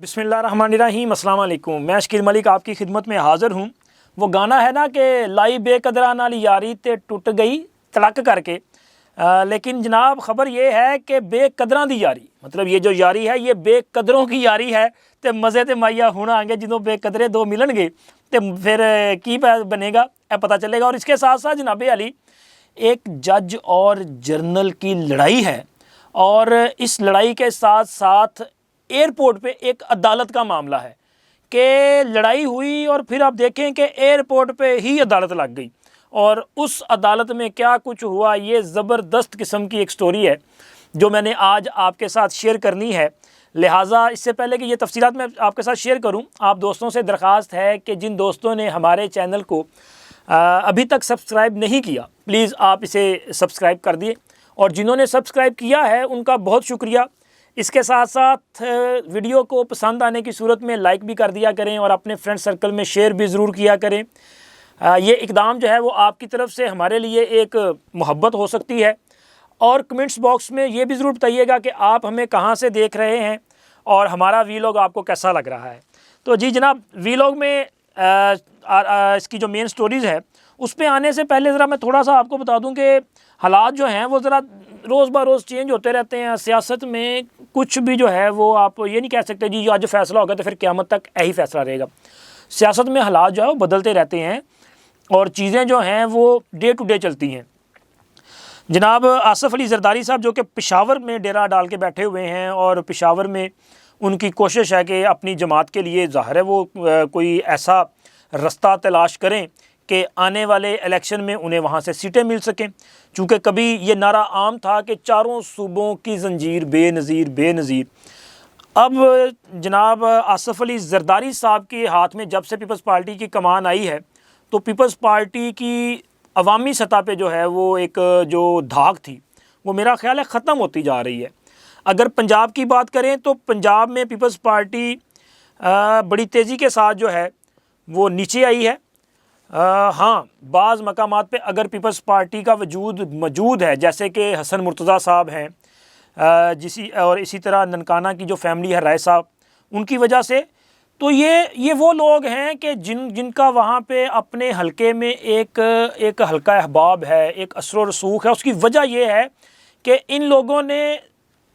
بسم اللہ الرحمن الرحیم۔ السلام علیکم۔ میں شکیل ملک آپ کی خدمت میں حاضر ہوں۔ وہ گانا ہے نا کہ لائی بے قدرہ نالی یاری تے ٹوٹ گئی تڑک کر کے، لیکن جناب خبر یہ ہے کہ بے قدراں دی یاری، مطلب یہ جو یاری ہے یہ بے قدروں کی یاری ہے تے مزے تے مائیا ہونا آئیں گے جدوں بے قدرے دو ملن گے تے پھر کی بنے گا اے پتہ چلے گا۔ اور اس کے ساتھ ساتھ جناب علی ایک جج اور جرنل کی لڑائی ہے، اور اس لڑائی کے ساتھ ساتھ ایئرپورٹ پہ ایک عدالت کا معاملہ ہے کہ لڑائی ہوئی اور پھر آپ دیکھیں کہ ایئرپورٹ پہ ہی عدالت لگ گئی، اور اس عدالت میں کیا کچھ ہوا یہ زبردست قسم کی ایک سٹوری ہے جو میں نے آج آپ کے ساتھ شیئر کرنی ہے۔ لہٰذا اس سے پہلے کہ یہ تفصیلات میں آپ کے ساتھ شیئر کروں، آپ دوستوں سے درخواست ہے کہ جن دوستوں نے ہمارے چینل کو ابھی تک سبسکرائب نہیں کیا پلیز آپ اسے سبسکرائب کر دیے، اور جنہوں نے سبسکرائب کیا ہے ان کا بہت شکریہ۔ اس کے ساتھ ساتھ ویڈیو کو پسند آنے کی صورت میں لائک بھی کر دیا کریں اور اپنے فرینڈ سرکل میں شیئر بھی ضرور کیا کریں۔ یہ اقدام جو ہے وہ آپ کی طرف سے ہمارے لیے ایک محبت ہو سکتی ہے، اور کمنٹس باکس میں یہ بھی ضرور بتائیے گا کہ آپ ہمیں کہاں سے دیکھ رہے ہیں اور ہمارا ویلاگ آپ کو کیسا لگ رہا ہے۔ تو جی جناب، ویلاگ میں اس کی جو مین سٹوریز ہے اس پہ آنے سے پہلے ذرا میں تھوڑا سا آپ کو بتا دوں کہ حالات جو ہیں وہ ذرا روز بہ روز چینج ہوتے رہتے ہیں۔ سیاست میں کچھ بھی جو ہے وہ آپ یہ نہیں کہہ سکتے جی آج فیصلہ ہوگا تو پھر قیامت تک یہی فیصلہ رہے گا۔ سیاست میں حالات جو ہے وہ بدلتے رہتے ہیں اور چیزیں جو ہیں وہ ڈے ٹو ڈے چلتی ہیں۔ جناب آصف علی زرداری صاحب جو کہ پشاور میں ڈیرہ ڈال کے بیٹھے ہوئے ہیں، اور پشاور میں ان کی کوشش ہے کہ اپنی جماعت کے لیے ظاہر ہے وہ کوئی ایسا رستہ تلاش کریں کہ آنے والے الیکشن میں انہیں وہاں سے سیٹیں مل سکیں، چونکہ کبھی یہ نعرہ عام تھا کہ چاروں صوبوں کی زنجیر بے نظیر بے نظیر۔ اب جناب آصف علی زرداری صاحب کے ہاتھ میں جب سے پیپلز پارٹی کی کمان آئی ہے تو پیپلز پارٹی کی عوامی سطح پہ جو ہے وہ ایک جو دھاک تھی وہ میرا خیال ہے ختم ہوتی جا رہی ہے۔ اگر پنجاب کی بات کریں تو پنجاب میں پیپلز پارٹی بڑی تیزی کے ساتھ جو ہے وہ نیچے آئی ہے۔ ہاں بعض مقامات پہ اگر پیپلز پارٹی کا وجود موجود ہے، جیسے کہ حسن مرتضیٰ صاحب ہیں، اور اسی طرح ننکانہ کی جو فیملی ہے رائے صاحب، ان کی وجہ سے تو یہ وہ لوگ ہیں کہ جن کا وہاں پہ اپنے حلقے میں ایک حلقہ احباب ہے، ایک اثر و رسوخ ہے۔ اس کی وجہ یہ ہے کہ ان لوگوں نے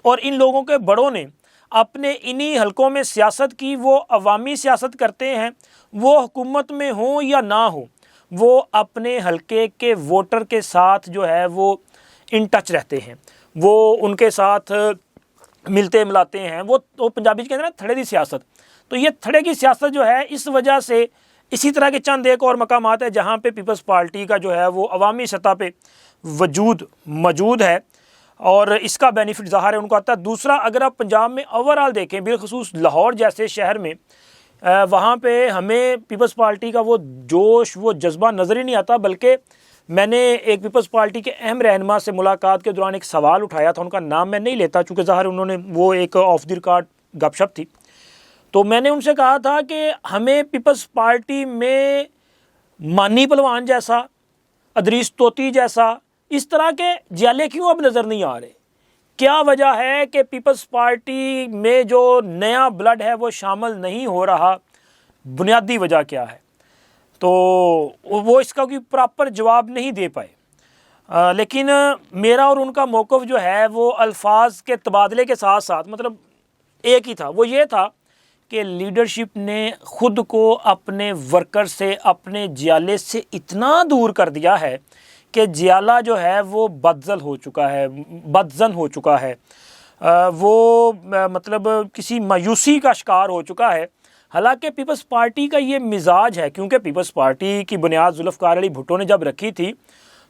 اور ان لوگوں کے بڑوں نے اپنے انہی حلقوں میں سیاست کی، وہ عوامی سیاست کرتے ہیں، وہ حکومت میں ہوں یا نہ ہوں، وہ اپنے حلقے کے ووٹر کے ساتھ جو ہے وہ ان ٹچ رہتے ہیں، وہ ان کے ساتھ ملتے ملاتے ہیں۔ وہ پنجابی کہتے ہیں نا تھڑے دی سیاست، تو یہ تھڑے کی سیاست جو ہے اس وجہ سے اسی طرح کے چند ایک اور مقامات ہیں جہاں پہ پیپلز پارٹی کا جو ہے وہ عوامی سطح پہ وجود موجود ہے، اور اس کا بینیفٹ ظاہر ہے ان کو آتا ہے۔ دوسرا، اگر آپ پنجاب میں اوورآل دیکھیں، بالخصوص لاہور جیسے شہر میں، وہاں پہ ہمیں پیپلز پارٹی کا وہ جوش وہ جذبہ نظر ہی نہیں آتا، بلکہ میں نے ایک پیپلز پارٹی کے اہم رہنما سے ملاقات کے دوران ایک سوال اٹھایا تھا، ان کا نام میں نہیں لیتا چونکہ ظاہر انہوں نے وہ ایک آف دی ریکارڈ گپ شپ تھی، تو میں نے ان سے کہا تھا کہ ہمیں پیپلز پارٹی میں مانی پلوان جیسا، ادریس توتی جیسا، اس طرح کے جیالے کیوں اب نظر نہیں آ رہے؟ کیا وجہ ہے کہ پیپلز پارٹی میں جو نیا بلڈ ہے وہ شامل نہیں ہو رہا؟ بنیادی وجہ کیا ہے؟ تو وہ اس کا کوئی پراپر جواب نہیں دے پائے، لیکن میرا اور ان کا موقف جو ہے وہ الفاظ کے تبادلے کے ساتھ ساتھ مطلب ایک ہی تھا۔ وہ یہ تھا کہ لیڈرشپ نے خود کو اپنے ورکر سے، اپنے جیالے سے اتنا دور کر دیا ہے کہ جیالہ جو ہے وہ بدزن ہو چکا ہے، وہ مطلب کسی مایوسی کا شکار ہو چکا ہے۔ حالانکہ پیپلز پارٹی کا یہ مزاج ہے، کیونکہ پیپلز پارٹی کی بنیاد ذوالفقار علی بھٹو نے جب رکھی تھی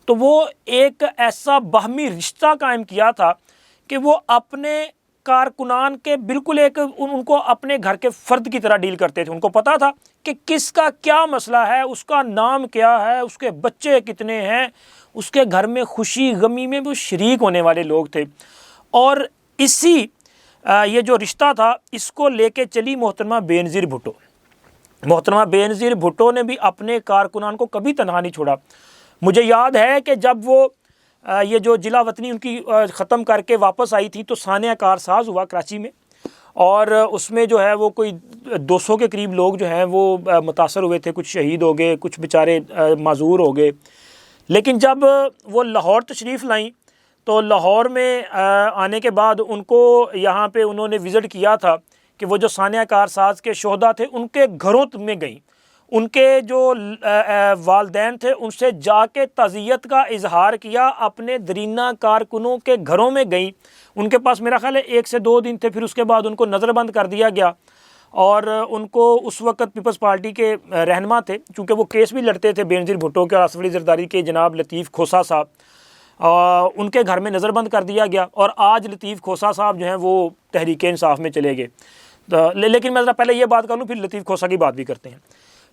تو وہ ایک ایسا باہمی رشتہ قائم کیا تھا کہ وہ اپنے کارکنان کے بالکل ان کو اپنے گھر کے فرد کی طرح ڈیل کرتے تھے۔ ان کو پتا تھا کہ کس کا کیا مسئلہ ہے، اس کا نام کیا ہے، اس کے بچے کتنے ہیں، اس کے گھر میں خوشی غمی میں وہ شریک ہونے والے لوگ تھے۔ اور اسی یہ جو رشتہ تھا اس کو لے کے چلی محترمہ بے نظیر بھٹو۔ محترمہ بے نظیر بھٹو نے بھی اپنے کارکنان کو کبھی تنہا نہیں چھوڑا۔ مجھے یاد ہے کہ جب وہ یہ جو جلا وطنی ان کی ختم کر کے واپس آئی تھی تو سانحہ کارساز ہوا کراچی میں، اور اس میں جو ہے وہ کوئی 200 کے قریب لوگ جو ہیں وہ متاثر ہوئے تھے، کچھ شہید ہو گئے، کچھ بیچارے معذور ہو گئے۔ لیکن جب وہ لاہور تشریف لائیں تو لاہور میں آنے کے بعد ان کو یہاں پہ انہوں نے وزٹ کیا تھا کہ وہ جو سانحہ کارساز کے شہداء تھے ان کے گھروں میں گئیں، ان کے جو والدین تھے ان سے جا کے تعزیت کا اظہار کیا، اپنے درینہ کارکنوں کے گھروں میں گئیں، ان کے پاس میرا خیال ہے 1 سے 2 دن تھے، پھر اس کے بعد ان کو نظر بند کر دیا گیا۔ اور ان کو اس وقت پیپلز پارٹی کے رہنما تھے، چونکہ وہ کیس بھی لڑتے تھے بینظیر بھٹو کے اور اسد علی زرداری کے، جناب لطیف کھوسہ صاحب، ان کے گھر میں نظر بند کر دیا گیا۔ اور آج لطیف کھوسہ صاحب جو ہیں وہ تحریک انصاف میں چلے گئے۔ لیکن میں ذرا پہلے یہ بات کر لوں، پھر لطیف کھوسہ کی بات بھی کرتے ہیں۔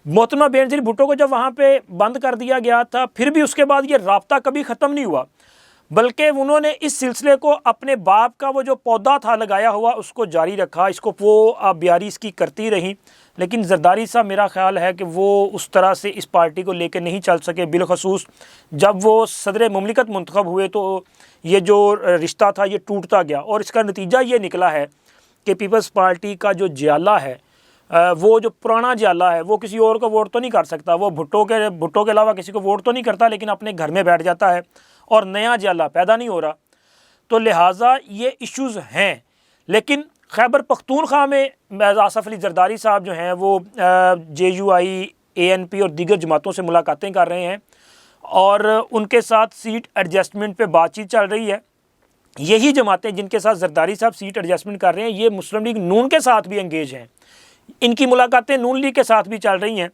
محترمہ بینظیر بھٹو کو جب وہاں پہ بند کر دیا گیا تھا، پھر بھی اس کے بعد یہ رابطہ کبھی ختم نہیں ہوا، بلکہ انہوں نے اس سلسلے کو اپنے باپ کا وہ جو پودا تھا لگایا ہوا اس کو جاری رکھا، اس کو وہ بیاری اس کی کرتی رہیں۔ لیکن زرداری صاحب میرا خیال ہے کہ وہ اس طرح سے اس پارٹی کو لے کے نہیں چل سکے، بالخصوص جب وہ صدر مملکت منتخب ہوئے تو یہ جو رشتہ تھا یہ ٹوٹتا گیا، اور اس کا نتیجہ یہ نکلا ہے کہ پیپلز پارٹی کا جو جیالہ ہے، وہ جو پرانا جیالہ ہے، وہ کسی اور کو ووٹ تو نہیں کر سکتا، وہ بھٹو کے علاوہ کسی کو ووٹ تو نہیں کرتا، لیکن اپنے گھر میں بیٹھ جاتا ہے اور نیا جیالہ پیدا نہیں ہو رہا۔ تو لہٰذا یہ ایشوز ہیں۔ لیکن خیبر پختونخوا میں آصف علی زرداری صاحب جو ہیں وہ JUI ANP اور دیگر جماعتوں سے ملاقاتیں کر رہے ہیں، اور ان کے ساتھ سیٹ ایڈجسٹمنٹ پہ بات چیت چل رہی ہے۔ یہی جماعتیں جن کے ساتھ زرداری صاحب سیٹ ایڈجسٹمنٹ کر رہے ہیں، یہ مسلم لیگ نون کے ساتھ بھی انگیج ہیں، ان کی ملاقاتیں نون لیگ کے ساتھ بھی چل رہی ہیں۔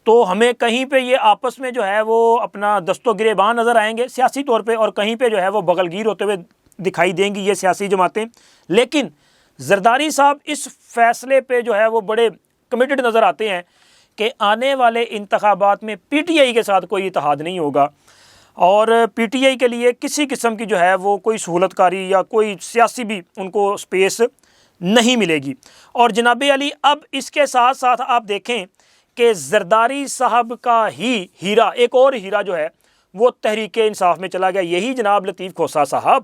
تو ہمیں کہیں پہ یہ آپس میں جو ہے وہ اپنا دست و گریباں نظر آئیں گے سیاسی طور پہ، اور کہیں پہ جو ہے وہ بغل گیر ہوتے ہوئے دکھائی دیں گی یہ سیاسی جماعتیں۔ لیکن زرداری صاحب اس فیصلے پہ جو ہے وہ بڑے کمیٹڈ نظر آتے ہیں کہ آنے والے انتخابات میں PTI کے ساتھ کوئی اتحاد نہیں ہوگا، اور PTI کے لیے کسی قسم کی جو ہے وہ کوئی سہولت کاری یا کوئی سیاسی بھی ان کو سپیس نہیں ملے گی۔ اور جناب علی اب اس کے ساتھ ساتھ آپ دیکھیں کہ زرداری صاحب کا ہی ہیرا، ایک اور ہیرا جو ہے وہ تحریک انصاف میں چلا گیا، یہی جناب لطیف کھوسہ صاحب،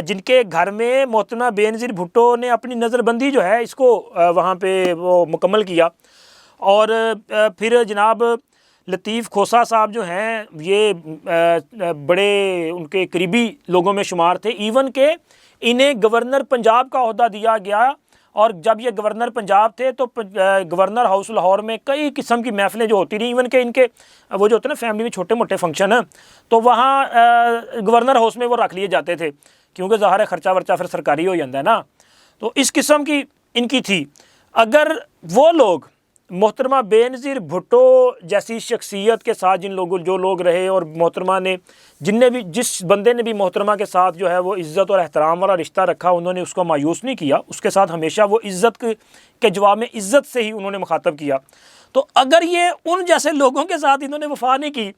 جن کے گھر میں محترمہ بینظیر بھٹو نے اپنی نظر بندی جو ہے اس کو وہاں پہ وہ مکمل کیا۔ اور پھر جناب لطیف کھوسہ صاحب جو ہیں یہ بڑے ان کے قریبی لوگوں میں شمار تھے، ایون کہ انہیں گورنر پنجاب کا عہدہ دیا گیا، اور جب یہ گورنر پنجاب تھے تو گورنر ہاؤس لاہور میں کئی قسم کی محفلیں جو ہوتی رہیں، ایون کہ ان کے وہ جو ہوتے ہیں نا فیملی میں چھوٹے موٹے فنکشن ہیں تو وہاں گورنر ہاؤس میں وہ رکھ لیے جاتے تھے، کیونکہ ظاہر ہے خرچہ ورچہ پھر سرکاری ہو جاتا ہے نا، تو اس قسم کی ان کی تھی۔ اگر وہ لوگ محترمہ بینظیر بھٹو جیسی شخصیت کے ساتھ جو لوگ رہے، اور محترمہ نے جس بندے نے بھی محترمہ کے ساتھ جو ہے وہ عزت اور احترام والا رشتہ رکھا، انہوں نے اس کو مایوس نہیں کیا، اس کے ساتھ ہمیشہ وہ عزت کے جواب میں عزت سے ہی انہوں نے مخاطب کیا۔ تو اگر یہ ان جیسے لوگوں کے ساتھ انہوں نے وفا نہیں کی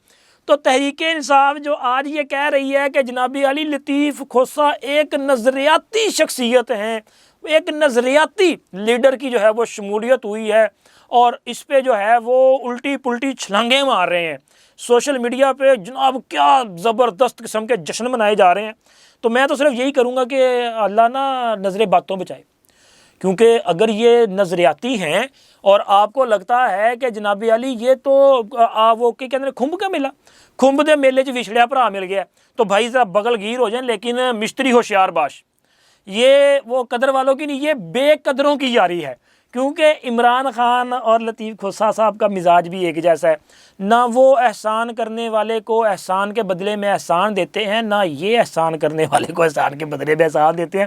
تو تحریک انصاف جو آج یہ کہہ رہی ہے کہ جناب علی لطیف کھوسہ ایک نظریاتی شخصیت ہیں، ایک نظریاتی لیڈر کی جو ہے وہ شمولیت ہوئی ہے، اور اس پہ جو ہے وہ الٹی پلٹی چھلانگیں مار رہے ہیں سوشل میڈیا پہ، جناب کیا زبردست قسم کے جشن منائے جا رہے ہیں۔ تو میں تو صرف یہی کروں گا کہ اللہ نا نظر باتوں بچائے، کیونکہ اگر یہ نظریاتی ہیں اور آپ کو لگتا ہے کہ جناب علی یہ تو وہ کہ کہتے ہیں کھمب کا میلہ، کھمب دے میلے چ وچھڑیا بھرا مل گیا، تو بھائی ذرا بغل گیر ہو جائیں، لیکن مشتری ہوشیار باش، یہ وہ قدر والوں کی نہیں، یہ بے قدروں کی یاری ہے۔ کیونکہ عمران خان اور لطیف کھوسہ صاحب کا مزاج بھی ایک جیسا ہے، نہ وہ احسان کرنے والے کو احسان کے بدلے میں احسان دیتے ہیں، نہ یہ احسان کرنے والے کو احسان کے بدلے میں احسان دیتے ہیں،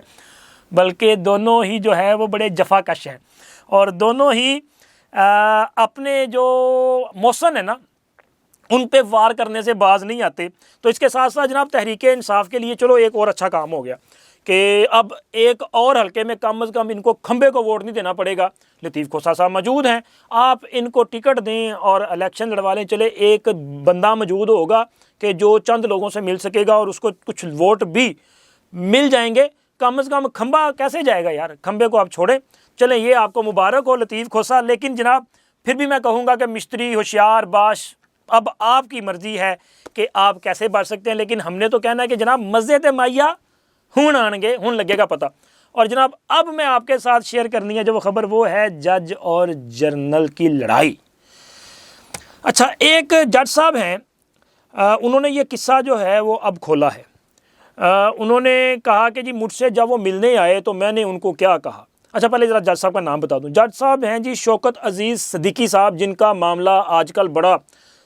بلکہ دونوں ہی جو ہے وہ بڑے جفا کش ہیں، اور دونوں ہی اپنے جو محسن ہیں نا ان پہ وار کرنے سے باز نہیں آتے۔ تو اس کے ساتھ ساتھ جناب تحریک انصاف کے لیے چلو ایک اور اچھا کام ہو گیا کہ اب ایک اور حلقے میں کم از کم ان کو کھمبے کو ووٹ نہیں دینا پڑے گا، لطیف کھوسہ صاحب موجود ہیں، آپ ان کو ٹکٹ دیں اور الیکشن لڑوا لیں، چلے ایک بندہ موجود ہوگا کہ جو چند لوگوں سے مل سکے گا اور اس کو کچھ ووٹ بھی مل جائیں گے، کم از کم کھمبا کیسے جائے گا یار، کھمبے کو آپ چھوڑیں، چلیں یہ آپ کو مبارک ہو لطیف کھوسہ۔ لیکن جناب پھر بھی میں کہوں گا کہ مشتری ہوشیار باش، اب آپ کی مرضی ہے کہ آپ کیسے بڑھ سکتے ہیں، لیکن ہم نے تو کہنا ہے کہ جناب مزے تے مائیا ہون آن گے، ہون لگے گا پتہ۔ اور جناب اب میں آپ کے ساتھ شیئر کرنی ہے جو خبر، وہ ہے جج اور جرنل کی لڑائی۔ اچھا، ایک جج صاحب ہیں، انہوں نے یہ قصہ جو ہے وہ اب کھولا ہے۔ انہوں نے کہا کہ جی مجھ سے جب وہ ملنے آئے تو میں نے ان کو کیا کہا۔ اچھا، پہلے ذرا جج صاحب کا نام بتا دوں۔ جج صاحب ہیں جی شوکت عزیز صدیقی صاحب، جن کا معاملہ آج کل بڑا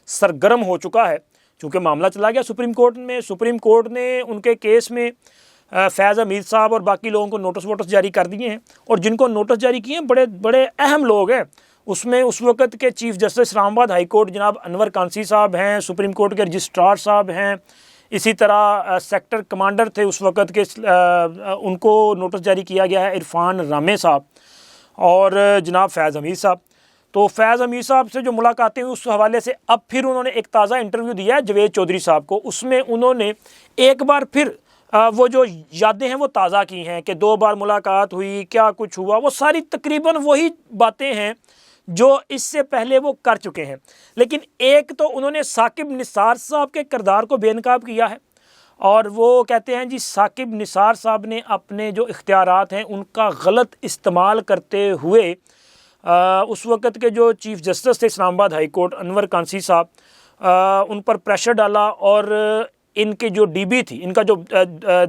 سرگرم ہو چکا ہے، چونکہ معاملہ چلا گیا سپریم کورٹ میں۔ سپریم کورٹ نے ان کے کیس میں فیض حمید صاحب اور باقی لوگوں کو نوٹس جاری کر دیے ہیں، اور جن کو نوٹس جاری کیے ہیں بڑے بڑے اہم لوگ ہیں۔ اس میں اس وقت کے چیف جسٹس اسلام آباد ہائی کورٹ جناب انور کانسی صاحب ہیں، سپریم کورٹ کے رجسٹرار صاحب ہیں، اسی طرح سیکٹر کمانڈر تھے اس وقت کے، ان کو نوٹس جاری کیا گیا ہے عرفان رامے صاحب، اور جناب فیض حمید صاحب۔ تو فیض حمید صاحب سے جو ملاقاتیں ہوئی اس حوالے سے اب پھر انہوں نے ایک تازہ انٹرویو دیا ہے جوید چودھری صاحب کو۔ اس میں انہوں نے ایک بار پھر وہ جو یادیں ہیں وہ تازہ کی ہیں کہ 2 بار ملاقات ہوئی، کیا کچھ ہوا، وہ ساری تقریباً وہی باتیں ہیں جو اس سے پہلے وہ کر چکے ہیں۔ لیکن ایک تو انہوں نے ثاقب نثار صاحب کے کردار کو بے نقاب کیا ہے، اور وہ کہتے ہیں جی ثاقب نثار صاحب نے اپنے جو اختیارات ہیں ان کا غلط استعمال کرتے ہوئے اس وقت کے جو چیف جسٹس تھے اسلام آباد ہائی کورٹ انور کانسی صاحب، ان پر پریشر ڈالا، اور ان کے جو ڈی بی تھی، ان کا جو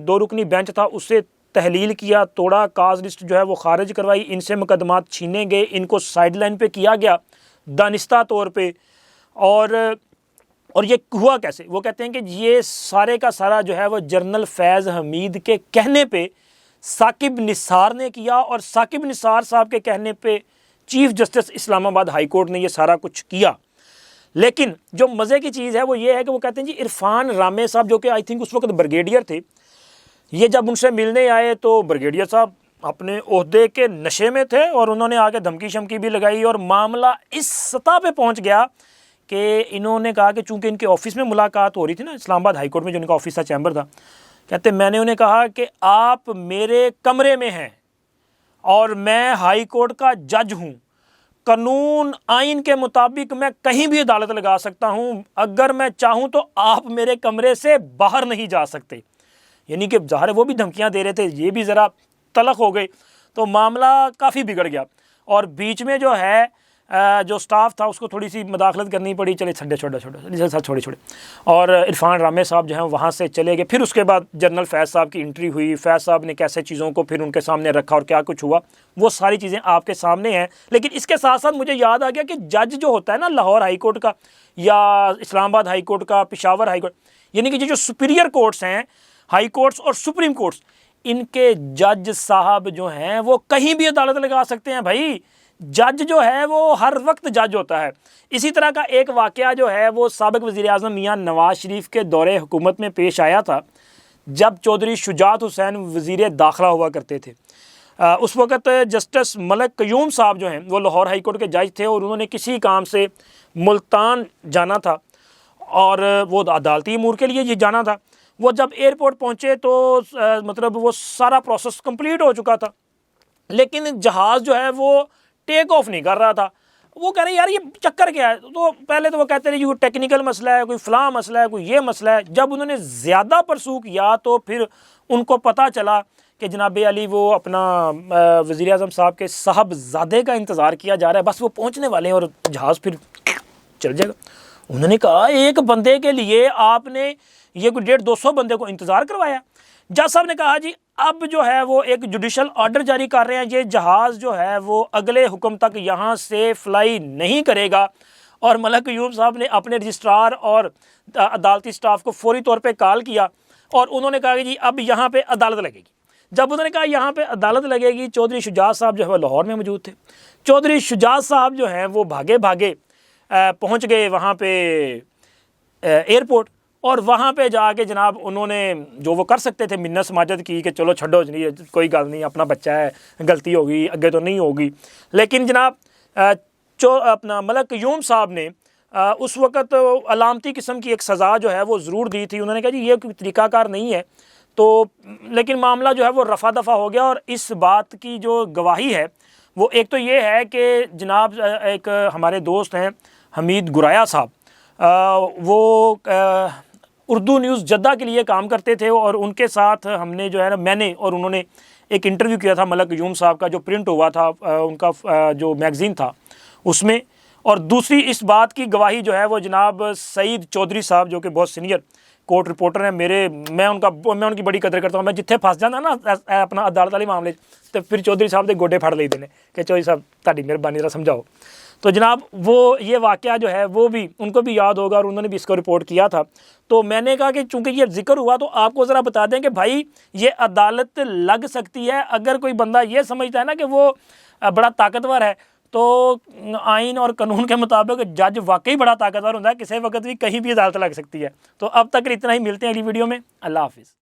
2 رکنی بینچ تھا، اسے تحلیل کیا، توڑا، کاز لسٹ جو ہے وہ خارج کروائی، ان سے مقدمات چھینے گئے، ان کو سائیڈ لائن پہ کیا گیا دانستہ طور پہ۔ اور یہ ہوا کیسے؟ وہ کہتے ہیں کہ یہ سارے کا سارا جو ہے وہ جنرل فیض حمید کے کہنے پہ ثاقب نثار نے کیا، اور ثاقب نثار صاحب کے کہنے پہ چیف جسٹس اسلام آباد ہائی کورٹ نے یہ سارا کچھ کیا۔ لیکن جو مزے کی چیز ہے وہ یہ ہے کہ وہ کہتے ہیں جی عرفان رامے صاحب، جو کہ آئی تھنک اس وقت بریگیڈیئر تھے، یہ جب ان سے ملنے آئے تو بریگیڈیئر صاحب اپنے عہدے کے نشے میں تھے، اور انہوں نے آگے دھمکی شمکی بھی لگائی، اور معاملہ اس سطح پہ پہنچ گیا کہ انہوں نے کہا کہ چونکہ ان کے آفس میں ملاقات ہو رہی تھی نا اسلام آباد ہائی کورٹ میں، جو ان کا آفس تھا، چیمبر تھا، کہتے میں نے انہیں کہا کہ آپ میرے کمرے میں ہیں اور میں ہائی کورٹ کا جج ہوں، قانون آئین کے مطابق میں کہیں بھی عدالت لگا سکتا ہوں، اگر میں چاہوں تو آپ میرے کمرے سے باہر نہیں جا سکتے۔ یعنی کہ ظاہر ہے وہ بھی دھمکیاں دے رہے تھے، یہ بھی ذرا تلخ ہو گئے، تو معاملہ کافی بگڑ گیا، اور بیچ میں جو ہے جو سٹاف تھا اس کو تھوڑی سی مداخلت کرنی پڑی، چلے چھوڑے، اور عرفان رامے صاحب جو ہیں وہاں سے چلے گئے۔ پھر اس کے بعد جنرل فیض صاحب کی انٹری ہوئی، فیض صاحب نے کیسے چیزوں کو پھر ان کے سامنے رکھا اور کیا کچھ ہوا، وہ ساری چیزیں آپ کے سامنے ہیں۔ لیکن اس کے ساتھ ساتھ مجھے یاد آ گیا کہ جج جو ہوتا ہے نا لاہور ہائی کورٹ کا یا اسلام آباد ہائی کورٹ کا، پشاور ہائی کورٹ، یعنی کہ جو سپیریئر کورٹس ہیں، ہائی کورٹس اور سپریم کورٹس، ان کے جج صاحب جو ہیں وہ کہیں بھی عدالت لگا سکتے ہیں بھائی۔ جج جو ہے وہ ہر وقت جج ہوتا ہے۔ اسی طرح کا ایک واقعہ جو ہے وہ سابق وزیر اعظم میاں نواز شریف کے دور حکومت میں پیش آیا تھا، جب چودھری شجاعت حسین وزیر داخلہ ہوا کرتے تھے۔ اس وقت جسٹس ملک قیوم صاحب جو ہیں وہ لاہور ہائی کورٹ کے جج تھے، اور انہوں نے کسی کام سے ملتان جانا تھا، اور وہ عدالتی امور کے لیے یہ جانا تھا۔ وہ جب ایئرپورٹ پہنچے تو مطلب وہ سارا پروسیس کمپلیٹ ہو چکا تھا، لیکن جہاز جو ہے وہ ٹیک آف نہیں کر رہا تھا۔ وہ کہہ رہے یار یہ چکر کیا ہے؟ تو پہلے تو وہ کہتے رہے کوئی ٹیکنیکل مسئلہ ہے، کوئی فلاں مسئلہ ہے، کوئی یہ مسئلہ ہے۔ جب انہوں نے زیادہ پرسو کیا تو پھر ان کو پتہ چلا کہ جناب علی وہ اپنا وزیر اعظم صاحب کے صاحبزادے کا انتظار کیا جا رہا ہے، بس وہ پہنچنے والے ہیں اور جہاز پھر چل جائے گا۔ انہوں نے کہا ایک بندے کے لیے آپ نے یہ کوئی 150-200 بندے کو انتظار کروایا۔ جج صاحب نے کہا جی اب جو ہے وہ ایک جوڈیشل آرڈر جاری کر رہے ہیں، یہ جہاز جو ہے وہ اگلے حکم تک یہاں سے فلائی نہیں کرے گا۔ اور ملک قیوم صاحب نے اپنے رجسٹرار اور عدالتی سٹاف کو فوری طور پہ کال کیا، اور انہوں نے کہا کہ جی اب یہاں پہ عدالت لگے گی۔ جب انہوں نے کہا یہاں پہ عدالت لگے گی، چودھری شجاعت صاحب جو ہے وہ لاہور میں موجود تھے۔ چودھری شجاعت صاحب جو ہیں وہ بھاگے پہنچ گئے وہاں پہ ایئرپورٹ، اور وہاں پہ جا کے جناب انہوں نے جو وہ کر سکتے تھے منت سماجت کی کہ چلو چھڈو کوئی گل نہیں، اپنا بچہ ہے، غلطی ہوگی، اگے تو نہیں ہوگی۔ لیکن جناب اپنا ملک قیوم صاحب نے اس وقت علامتی قسم کی ایک سزا جو ہے وہ ضرور دی تھی۔ انہوں نے کہا جی یہ کوئی طریقہ کار نہیں ہے، تو لیکن معاملہ جو ہے وہ رفع دفع ہو گیا۔ اور اس بات کی جو گواہی ہے وہ ایک تو یہ ہے کہ جناب ایک ہمارے دوست ہیں حمید گرایا صاحب، وہ اردو نیوز جدہ کے لیے کام کرتے تھے، اور ان کے ساتھ ہم نے جو ہے نا میں نے اور انہوں نے ایک انٹرویو کیا تھا ملک قیوم صاحب کا جو پرنٹ ہوا تھا ان کا جو میگزین تھا اس میں، اور دوسری اس بات کی گواہی جو ہے وہ جناب سعید چودھری صاحب جو کہ بہت سینئر کورٹ رپورٹر ہیں، میں ان کی بڑی قدر کرتا ہوں. میں جتھے پھنس جانا نا اپنا عدالت والے معاملے تو پھر چودھری صاحب دے گوڈے پھڑ لیتے ہیں کہ چودھری صاحب تہاڈی مہربانی ذرا سمجھاؤ. تو جناب وہ یہ واقعہ جو ہے وہ بھی ان کو بھی یاد ہوگا اور انہوں نے بھی اس کو رپورٹ کیا تھا. تو میں نے کہا کہ چونکہ یہ ذکر ہوا تو آپ کو ذرا بتا دیں کہ بھائی یہ عدالت لگ سکتی ہے اگر کوئی بندہ یہ سمجھتا ہے نا کہ وہ بڑا طاقتور ہے. تو آئین اور قانون کے مطابق جج واقعی بڑا طاقتور ہوتا ہے، کسی وقت بھی کہیں بھی عدالت لگ سکتی ہے. تو اب تک اتنا ہی، ملتے ہیں اگلی ویڈیو میں. اللہ حافظ.